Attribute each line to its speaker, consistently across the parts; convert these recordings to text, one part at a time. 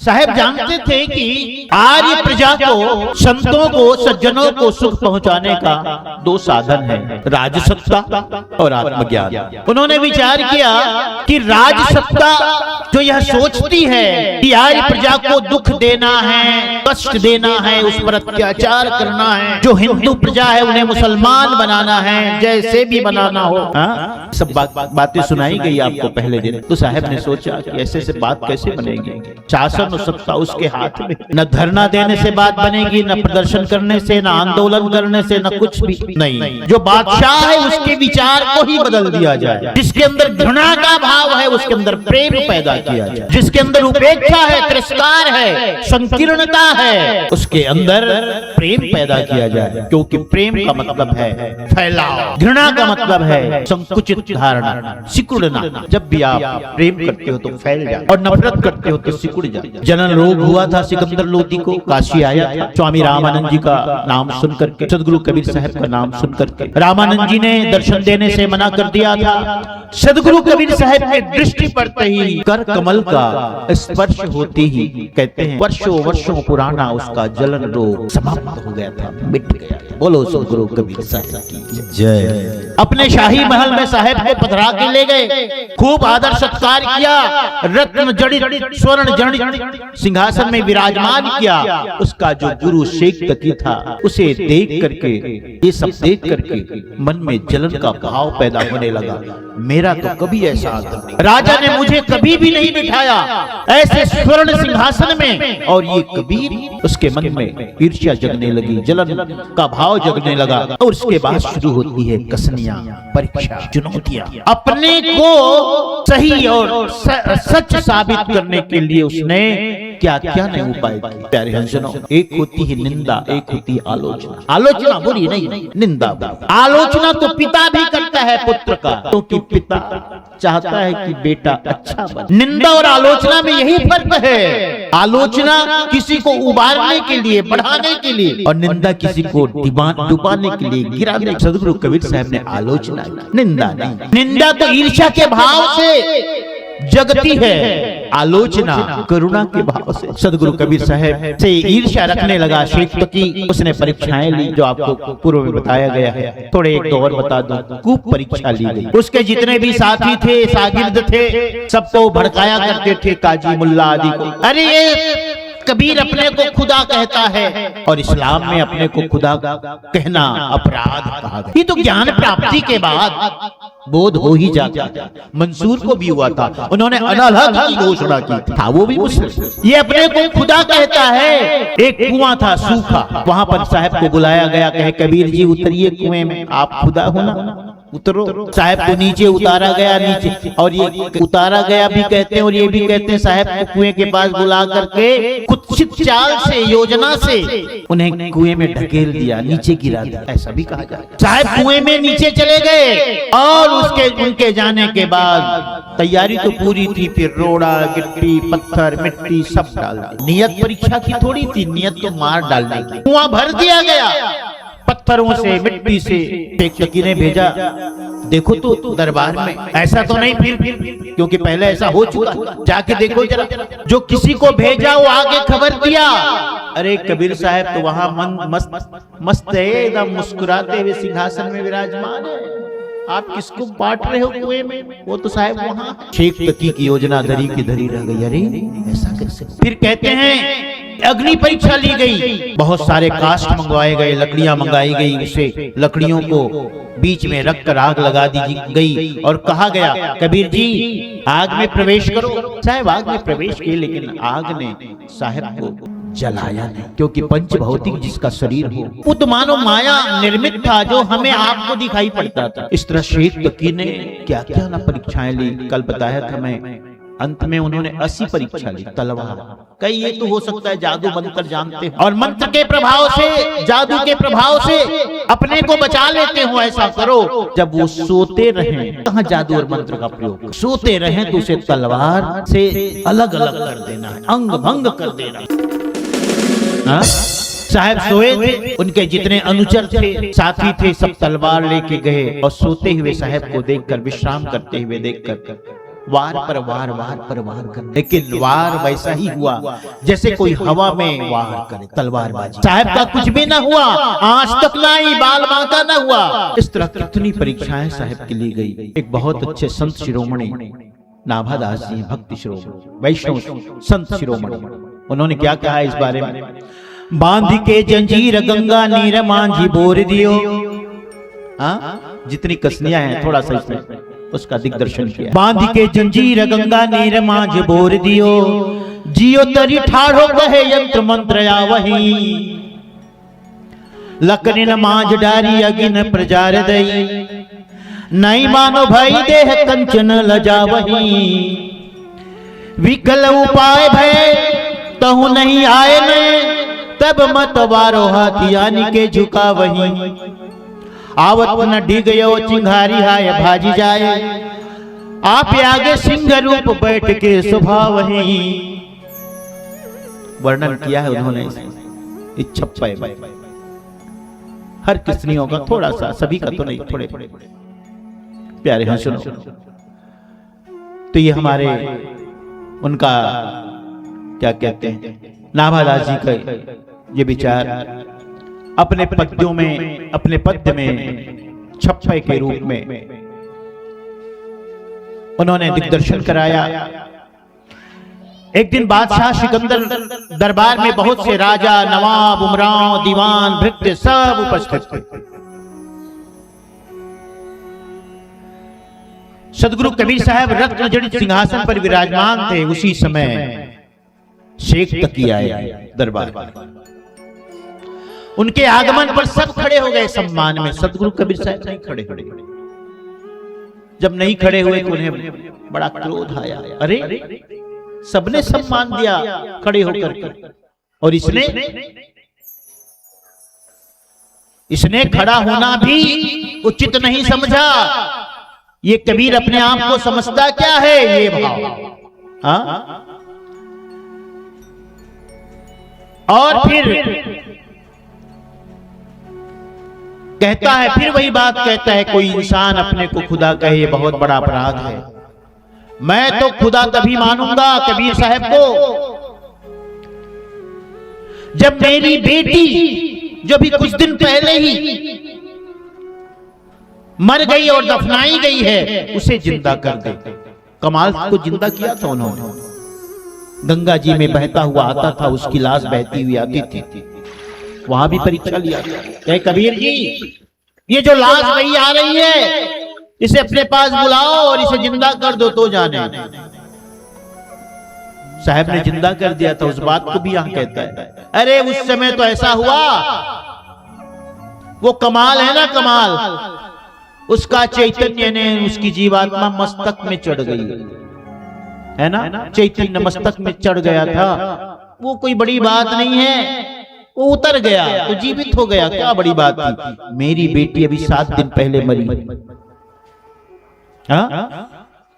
Speaker 1: साहब जानते थे कि आर्य प्रजा को, संतों को, सज्जनों को सुख पहुंचाने का दो साधन है, राजसत्ता और आत्मज्ञान। उन्होंने विचार किया कि राजसत्ता जो यह सोचती है कि आर्य प्रजा को दुख देना है, कष्ट देना है, उस पर अत्याचार करना है, जो हिंदू प्रजा है उन्हें मुसलमान बनाना है, जैसे भी बनाना हो, सब बातें सुनाई गई आपको पहले दिन। तो साहब ने सोचा कि ऐसे से बात कैसे बनेगी, शासन और सत्ता उसके हाथ में, न धरना देने से बात बनेगी, न प्रदर्शन करने से, न आंदोलन करने से, न कुछ भी नहीं। जो बादशाह है उसके विचार को ही बदल दिया जाए, जिसके अंदर घृणा का भाव है उसके अंदर प्रेम पैदा किया जाए, जिसके अंदर उपेक्षा है, तिरस्कार है, संकीर्णता है, उसके अंदर प्रेम पैदा किया जाए। क्योंकि प्रेम का मतलब है फैलाव, घृणा का मतलब है संकुचित धारणा, सिकुड़ना। जब भी आप प्रेम करते हो तो फैल जाए और नफरत करते हो तो सिकुड़ जाए। जनन रोग हुआ था सिकंदर लोधी को, काशी आया था, स्वामी रामानंद जी का नाम सुन करके, सदगुरु कबीर साहब का नाम सुन करके। रामानंद जी ने दर्शन देने से मना कर दिया था। सदगुरु कबीर साहब की दृष्टि पड़ते ही, कर कमल का स्पर्श होते ही, कहते हैं वर्षों वर्षों पुराना उसका जलन रोग समाप्त हो गया था, मिट गया। बोलो सदगुरु कबीर साहब की जय। अपने शाही महल में साहब को पधरा के ले गए, खूब आदर सत्कार किया, रत्न जड़ित स्वर्ण जड़ित सिंहासन में विराजमान किया। उसका जो गुरु शेख तकी था उसे देख करके, ये सब देख करके मन में जलन का भाव पैदा होने लगा। मेरा तो कभी ऐसा आदर नहीं, राजा ने मुझे कभी भी नहीं बिठाया ऐसे स्वर्ण सिंहासन में। और ये कबीर, उसके मन में ईर्ष्या जगने लगी, जलन का भाव जगने लगा। और उसके बाद शुरू होती है कसनियां, परीक्षा, चुनौतियां। अपने को सही और सच साबित करने के लिए उसने क्या क्या नहीं उपाय किए। प्यारे हंसनों, एक होती है निंदा, एक होती है आलोचना। आलोचना बुरी नहीं, निंदा। आलोचना तो पिता भी करता है पुत्र का, क्योंकि पिता चाहता है कि बेटा अच्छा बने। निंदा और आलोचना में यही फर्क है। आलोचना किसी को उबारने के लिए, बढ़ाने के लिए, और निंदा किसी को डुबाने के लिए, गिराने। सदगुरु कबीर साहब ने आलोचना, निंदा नहीं। निंदा तो ईर्ष्या के भाव से जगती है, आलोचना करुणा के भाव से। सदगुरु कबीर साहब से ईर्ष्या रखने लगा शेख तकी। उसने परीक्षाएं ली, जो आपको पूर्व में बताया गया है। थोड़े एक दो और बता दूं, खूब परीक्षा ली गई। उसके जितने भी साथी थे, शागिर्द थे, सबको भड़काया करते थे, काजी मुल्ला आदि को। अरे ये कबीर अपने को खुदा कहता है, और इस्लाम में अपने को खुदा कहना अपराध कहा गया। ये तो ज्ञान प्राप्ति के बाद बोध हो ही जाता है। मंसूर को भी हुआ था, उन्होंने अनहद की घोषणा की था, वो भी मुस्लिम। ये अपने को खुदा कहता है। एक कुआं था सूखा, वहां पर साहब को बुलाया गया, कहे कबीर जी उतरिए कुएं में, आप खुदा हो ना, उतरो। साहब को नीचे उतारा गया, नीचे, और ये उतारा गया भी कहते हैं और ये भी कहते हैं साहब को कुएं के पास बुला करके कुत्सित चाल से, योजना से उन्हें कुएं में ढकेल दिया, नीचे गिरा दिया, ऐसा भी कहा जाता है। साहब कुएं में नीचे चले गए, और उनके जाने के बाद तैयारी तो पूरी थी, फिर रोड़ा, गिट्टी, पत्थर, मिट्टी सब डाल दी। नियत परीक्षा की थोड़ी थी, नियत तो मार डालने की। कुआं भर दिया गया पत्थरों से, मिट्टी से। शेख तकी ने भेजा, देखो तो दरबार में ऐसा तो नहीं, फिर क्योंकि पहले ऐसा हो चुका, जाके देखो जरा। जो किसी को भेजा वो आगे खबर दिया, अरे कबीर साहब तो वहां मस्त है, एकदम मुस्कुराते हुए सिंहासन में विराजमान है, आप किसको बांट रहे हो कुएं में? वो तो साहब वहां। शेख तकी की योजना धरी की धरी रह गई। अरे ऐसा कैसे? फिर कहते हैं अग्नि परीक्षा ली गई, बहुत सारे काष्ठ मंगवाए गए, लकड़ियां मंगाई गई, उसे लकड़ियों को बीच में रख कर आग लगा दी गई, और कहा गया कबीर जी आग में प्रवेश करो। साहब आग में प्रवेश किए, लेकिन आग ने साहब को जलाया नहीं, क्योंकि पंच भौतिक जिसका शरीर हो वो तो मानो माया निर्मित था, जो हमें आपको दिखाई पड़ता था। इस तरह शेख तकी ने क्या क्या ना परीक्षाएं ली। कल बताया था मैं, अंत में उन्होंने 80 परीक्षा ली। तलवार, कई ये तो हो सकता है जादू मंत्र जानते हो और मंत्र के प्रभाव से, जादू के प्रभाव से अपने को बचा लेते हो, ऐसा करो। जब वो सोते रहे, कहाँ जादू और मंत्र का प्रयोग, सोते रहे तो उसे तलवार से अलग अलग कर देना, अंग भंग कर देना। साहब सोए थे, उनके जितने अनुचर थे, साथी थे, सब तलवार लेके गए, और सोते हुए साहब को देखकर, विश्राम करते हुए देखकर वार पर वार कर, लेकिन वार वैसा ही हुआ जैसे कोई हवा में वार करे, तलवारबाजी। साहब का कुछ भी ना हुआ, आंच तक ना आई, बाल बांका ना हुआ। इस तरह कितनी परीक्षाएं साहब की ली गई। एक बहुत अच्छे संत शिरोमणि नाभादास जी, भक्ति शिरोमणि, वैष्णव संत शिरोमणि, उन्होंने क्या कहा इस बारे में? बांध के जंजीर गंगा नीर मांझी बोर दियो। जितनी कसनियां हैं थोड़ा सा इसमें उसका दिग्दर्शन किया। बांध के जंजीर गंगा नीर मांझ बोर दियो, जियो तरी ठाढ़ो कहे यंत्र मंत्र या वही, लकनिन मांझ डारी अगिन प्रजार दई, नहीं मानो भाई देह कंचन लजा वही, विकल उपाय भय तहु नहीं आए में, तब मत वारो हाथी यानी के झुका वही, आवत न डिगयो चिंगारी हाय भाजी जाए, आप आगे सिंह रूप बैठ के स्वभाव वही। वर्णन किया है उन्होंने इस छप्पे में, हर किस्नियों का थोड़ा सा, सभी का तो नहीं, थोड़े प्यारे हैं, सुनो। तो ये हमारे उनका क्या कहते हैं, नाभादास जी का ये विचार अपने पद्यों में, अपने पद्य में छप्पे के रूप में उन्होंने दिग्दर्शन कराया। एक दिन बादशाह सिकंदर दरबार में बहुत से राजा, नवाब, उमराव, दीवान, भृत्य सब उपस्थित थे। सदगुरु कबीर साहब रत्न जड़ित सिंहासन पर विराजमान थे। उसी समय शेख तकी आए दरबार में। उनके आगमन पर सब खड़े हो गए सम्मान में। सदगुरु कबीर साहब नहीं खड़े खड़े। जब नहीं खड़े हुए तो उन्हें बड़ा क्रोध आया। अरे सबने सम्मान दिया खड़े होकर के, और इसने खड़ा होना भी उचित नहीं समझा। ये कबीर अपने आप को समझता क्या है, ये भाव। और फिर कहता है, फिर वही बात कहता है, कोई इंसान अपने को खुदा कहे ये बहुत बड़ा अपराध है। मैं तो खुदा तभी मानूंगा कबीर साहब को जब मेरी बेटी, जो भी कुछ दिन पहले ही मर गई और दफनाई गई है, उसे जिंदा कर दे। कमाल को जिंदा किया था उन्होंने। गंगा जी में बहता हुआ आता था, उसकी लाश बहती हुई आती थी। वहां भी परीक्षा लिया, कहे कबीर जी ये जो लाश वही आ रही है, इसे अपने पास बुलाओ और इसे जिंदा कर दो तो जाने। साहब ने जिंदा कर दिया था। उस बात को भी यहां कहता है। अरे उस समय तो ऐसा हुआ, वो कमाल है ना, कमाल। उसका चैतन्य ने उसकी जीवात्मा मस्तक में चढ़ गई है ना, चैतन्य मस्तक में चढ़ गया था। वो कोई बड़ी बात नहीं है, वो उतर गया तो जीवित हो गया, क्या बड़ी बात थी। मेरी बेटी अभी 7 दिन पहले मरी,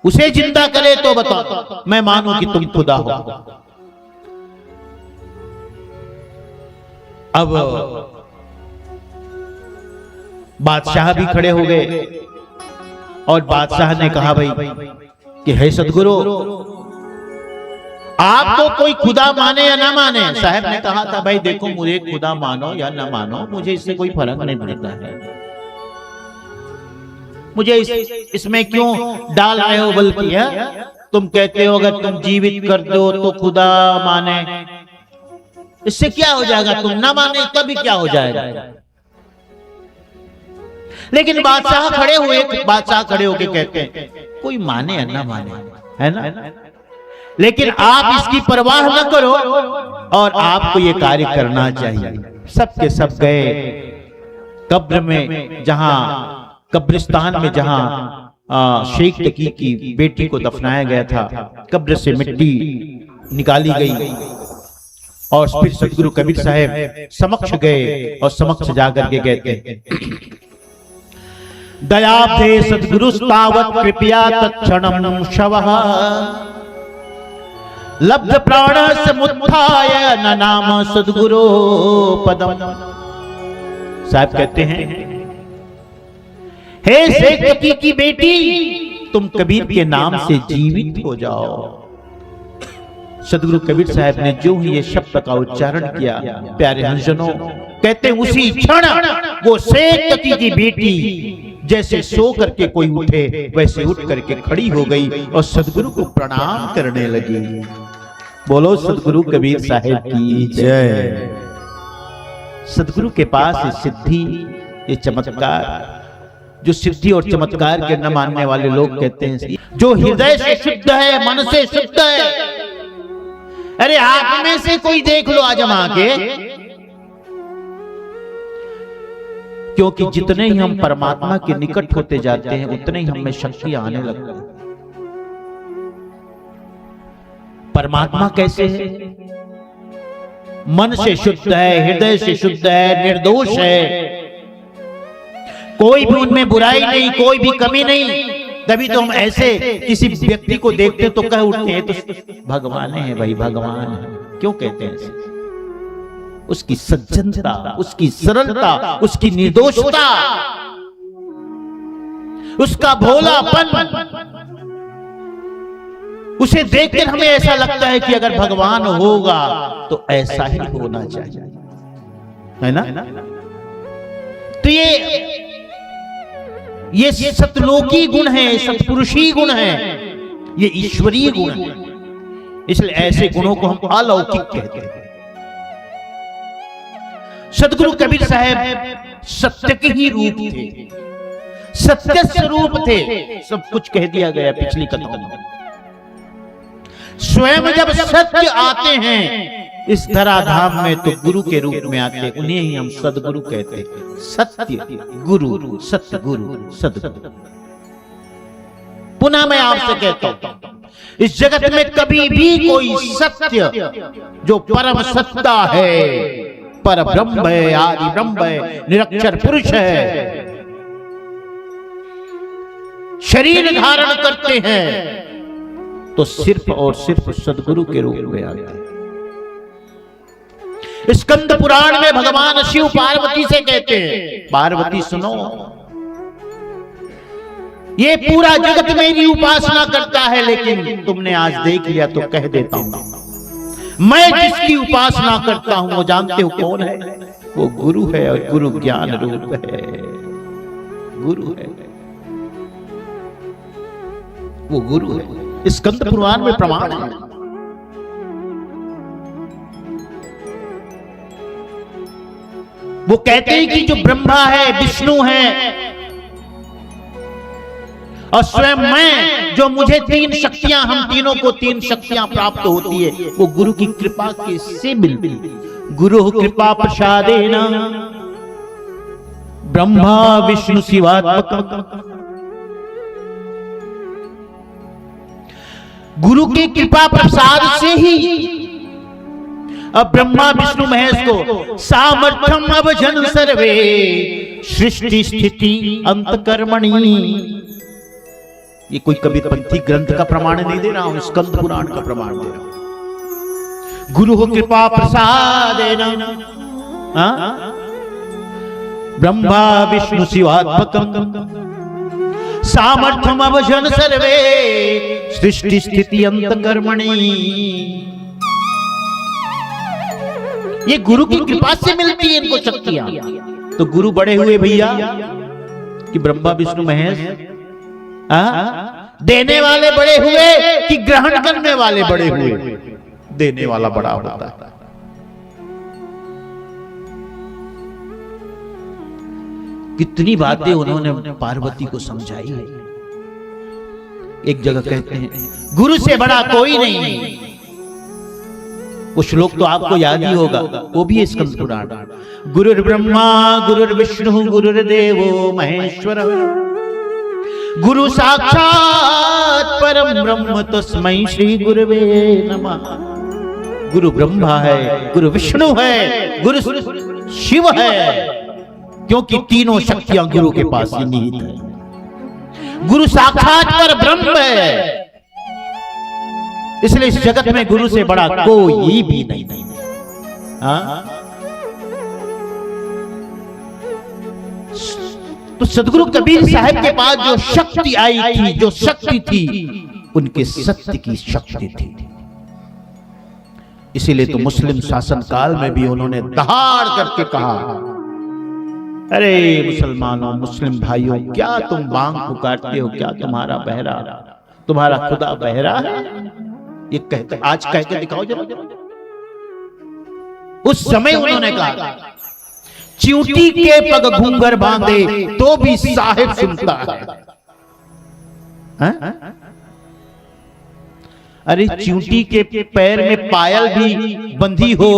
Speaker 1: उसे जिंदा करे तो बताओ, मैं मानूं कि तुम खुदा हो। अब बादशाह भी खड़े हो गए और बादशाह ने कहा भाई कि हे सदगुरु, आपको कोई खुदा माने या ना माने। साहब ने कहा था, भाई देखो मुझे खुदा मानो या ना मानो, मुझे इससे कोई फर्क नहीं पड़ता है। मुझे इसमें क्यों डाल रहे हो, बल्कि तुम कहते हो अगर तुम जीवित कर दो तो खुदा माने, इससे क्या हो जाएगा, तुम ना माने तभी क्या हो जाएगा। लेकिन बादशाह खड़े होके कहते हैं कोई माने या ना माने, है ना, लेकिन आप इसकी परवाह न करो और आपको ये कार्य करना चाहिए। सबके सब गए कब्र में, जहां कब्रिस्तान में जहां शेख तकी की बेटी को दफनाया गया था। कब्र से मिट्टी निकाली गई और फिर सदगुरु कबीर साहब समक्ष गए और समक्ष जाकर के कहते, दयाब्धे सद्गुरु तावत् कृपया तत्क्षणं शवः लब्ध प्राण समुत्थाय न नाम सद्गुरु पदम। साहब कहते हैं, हे शेख तकी की बेटी, तुम कबीर के नाम से जीवित हो जाओ। सदगुरु कबीर साहब ने जो ही ये शब्द का उच्चारण किया, प्यारे हंसजनों, कहते उसी क्षण वो सेठपति की बेटी जैसे सो करके कोई उठे वैसे उठ करके खड़ी हो गई और सदगुरु को प्रणाम करने लगी। बोलो सदगुरु कबीर साहब की जय। सदगुरु के पास ये सिद्धि, ये चमत्कार, जो सिद्धि और चमत्कार के न मानने वाले लोग कहते हैं जो हृदय से शुद्ध है, मन से शुद्ध है। अरे आप में से कोई देख लो आजमा के, क्योंकि जितने ही हम परमात्मा के निकट होते जाते हैं उतने ही हमें शक्ति आने लगती है। परमात्मा कैसे है? मन से शुद्ध है, हृदय से शुद्ध है, निर्दोष है, कोई भी उनमें बुराई नहीं, कोई भी कमी नहीं। तभी तो हम ऐसे किसी व्यक्ति को देखते तो कह उठते हैं तो भगवान है भाई, भगवान है। क्यों कहते हैं ऐसे? उसकी सज्जनता, उसकी सरलता, उसकी निर्दोषता, उसका भोलापन, उसे देखकर हमें ऐसा लगता है कि अगर भगवान होगा तो ऐसा ही होना चाहिए, है ना? तो ये सतलोकी गुण है, सतपुरुषी गुण है, ये ईश्वरीय गुण है। इसलिए ऐसे गुणों को हम अलौकिक कहते हैं। सदगुरु कबीर साहब सत्य के ही रूप थे, सत्य स्वरूप थे। सब कुछ कह दिया गया पिछली कथाओं में। स्वयं जब सत्य आते हैं इस धराधाम में तो गुरु के रूप में आते हैं, उन्हें ही हम सदगुरु कहते हैं। सत्य गुरु, सतगुरु, सदगुरु। पुनः मैं आपसे कहता हूं, इस जगत में कभी भी कोई सत्य जो परम सत्ता है, पर ब्रह्म है, आदि ब्रह्म है, निरक्षर पुरुष है, शरीर धारण करते हैं तो सिर्फ और सिर्फ सदगुरु के रूप में आते हैं। स्कंद पुराण में भगवान शिव पार्वती से कहते हैं, पार्वती सुनो, ये पूरा जगत मेरी उपासना करता है, लेकिन तुमने आज देख लिया तो कह देता हूं, मैं जिसकी उपासना करता हूं वो जानते हो कौन है? वो गुरु है, और गुरु ज्ञान रूप है, गुरु है, वो गुरु है। स्कंद पुराण में प्रमाण है। वो कहते हैं कि जो ब्रह्मा है, विष्णु है और स्वयं मैं, जो मुझे तीन शक्तियां, हम तीनों को तीन शक्तियां प्राप्त होती है, वो गुरु की कृपा के से मिलती है। गुरु कृपा प्रसादेन ब्रह्मा विष्णु शिवात्मक। गुरु की कृपा प्रसाद से ही अब ब्रह्मा विष्णु महेश को सामर्थ्यम अवजन सर्वे सृष्टि स्थिति अंतकर्मणि। ये कोई कबीरपंथी ग्रंथ का प्रमाण नहीं दे रहा हूं, स्कंद पुराण का प्रमाण दे रहा हूं। गुरु कृपा प्रसादेन ब्रह्मा विष्णु शिवात्मकम सामर्थ्यम अवजन सर्वे सृष्टि स्थिति अंतकर्मणि। ये गुरु की कृपा से मिलती है इनको शक्तियां। तो गुरु बड़े हुए भैया कि ब्रह्मा विष्णु महेश, देने वाले बड़े हुए कि ग्रहण करने वाले बड़े हुए? देने वाला बड़ा होता है। कितनी बातें उन्होंने पार्वती को समझाई है। एक जगह कहते हैं गुरु से बड़ा कोई नहीं। वो श्लोक तो आपको याद ही होगा, वो भी है स्कंद पुराण। गुरुर् ब्रह्मा गुरुर्विष्णु गुरुर्देवो महेश्वर गुरु साक्षात परम ब्रह्म तस्मै श्री गुरुवे नमः। गुरु ब्रह्मा है, गुरु विष्णु है, गुरु शिव है, क्योंकि तीनों शक्तियां गुरु के पास ही निहित है। गुरु साक्षात पर ब्रह्म है, इसलिए इस जगत में गुरु से बड़ा कोई भी नहीं। तो सदगुरु कबीर साहब के पास जो शक्ति आई थी, जो शक्ति थी, उनके सत्य की शक्ति थी। इसीलिए तो मुस्लिम शासन काल में भी उन्होंने दहाड़ करके कहा, अरे मुसलमानों, मुस्लिम भाइयों, क्या तुम बांग पुकारते हो? क्या तुम्हारा बहरा, तुम्हारा खुदा बहरा है? ये कहते, आज कह के दिखाओ जरा। उस समय उन्होंने कहा, चींटी के पग घूंघर बांधे तो भी साहिब सुनता है। अरे चींटी के पैर में पायल भी बंधी हो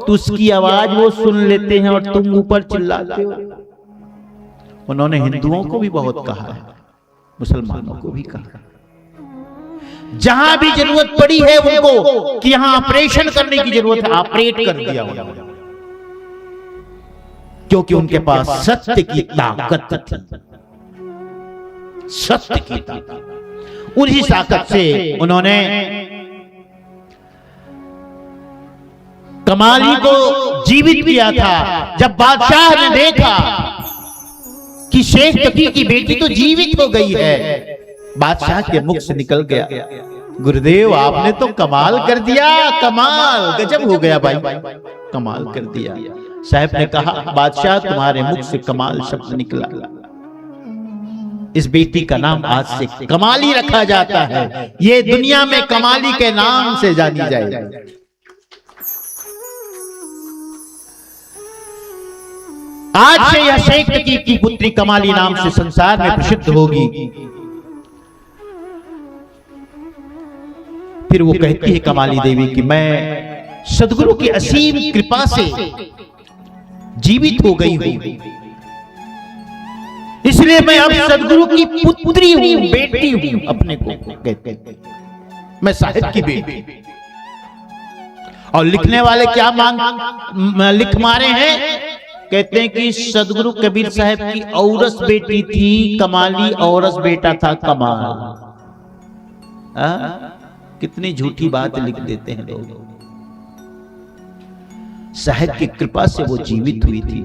Speaker 1: तो उसकी आवाज वो सुन लेते हैं और तुम ऊपर चिल्लाते हो। उन्होंने हिंदुओं को भी बहुत कहा है, मुसलमानों को भी कहा, जहां भी जरूरत पड़ी है उनको कि यहां ऑपरेशन करने की जरूरत है, ऑपरेट कर दिया उन्होंने, क्योंकि उनके पास सत्य की ताकत थी, सत्य की ताकत। उसी ताकत से उन्होंने कमाली को जीवित किया था। जब बादशाह ने देखा कि शेख तकी की बेटी तो जीवित हो गई है, बादशाह के मुख से निकल गया, गुरुदेव आपने तो कमाल कर दिया, कमाल, गजब हो गया भाई, कमाल कर दिया। साहब ने कहा, बादशाह तुम्हारे मुख से कमाल शब्द निकला, इस बेटी का नाम आज से कमाली रखा जाता है, ये दुनिया में कमाली के नाम से जानी जाएगी। आज से यह शेख तकी की पुत्री कमाली नाम से संसार में प्रसिद्ध होगी। फिर वो कहती है कमाली देवी कि मैं सदगुरु की असीम कृपा से जीवित हो गई हूं, इसलिए मैं अब सदगुरु की पुत्री हूं, बेटी हूं, अपने को कहते हैं मैं साहिब की बेटी। और लिखने वाले क्या लिख मारे हैं, कहते हैं कि सदगुरु कबीर साहब की औरस बेटी थी कमाली, औरस बेटा था कमाल। कितनी झूठी बात लिख देते हैं लोग। साहिब की कृपा से वो जीवित हुई थी।